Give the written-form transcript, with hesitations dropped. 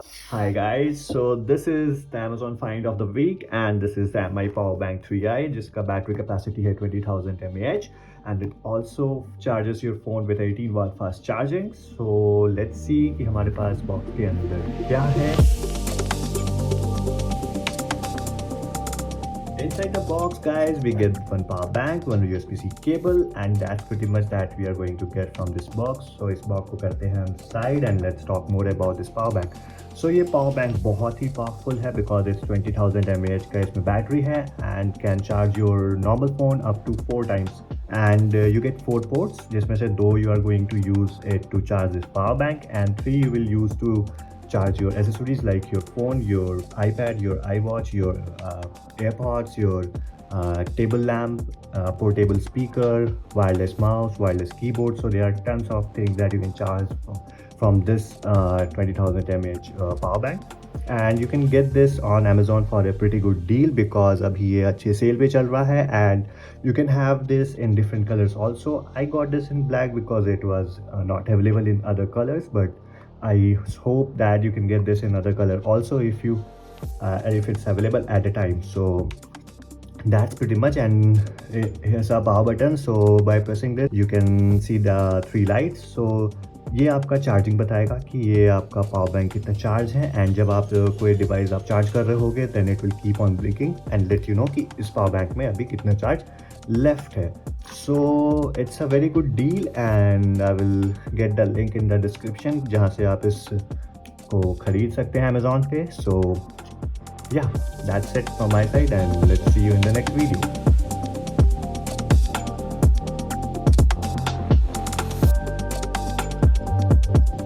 Hi guys, so this is the Amazon find of the week and this is the my powerbank 3i जिसका battery capacity है 20,000 mAh and it also charges your phone with 18 watt fast charging. So let's see कि हमारे पास box के अंदर क्या है. Inside the box, guys, we get one power bank, one USB-C cable, and that's pretty much that we are going to get from this box. So इस box को करते हैं हम side and let's talk more about this power bank. So ये power bank बहुत ही powerful है because it's 20,000 mAh का इसमें battery है and can charge your normal phone up to 4 times. And you get 4 ports जिसमें से 2 you are going to use it to charge this power bank and 3 you will use to charge your accessories like your phone, your iPad, your iWatch, your AirPods, your table lamp, portable speaker, wireless mouse, wireless keyboard. So there are tons of things that you can charge from this 20,000 mAh power bank. And you can get this on Amazon for a pretty good deal because abhi ye अच्छे sale पे चल रहा है and you can have this in different colors also. I got this in black because it was not available in other colors, but I hope that you can get this in other color also if it's available at a time. So that's pretty much, and here's a power button. So by pressing this you can see the 3 lights. So ये आपका charging बताएगा कि ये आपका power bank कितना charge है and जब आप कोई डिवाइस आप चार्ज कर रहे होगे then it will keep on blinking and let you know कि इस पावर बैंक में अभी कितना चार्ज लेफ्ट है. So it's a very good deal and I will get the link in the description जहाँ से आप इसको खरीद सकते हैं अमेजोन पे. सो yeah, that's it from my side and let's see you in the next video.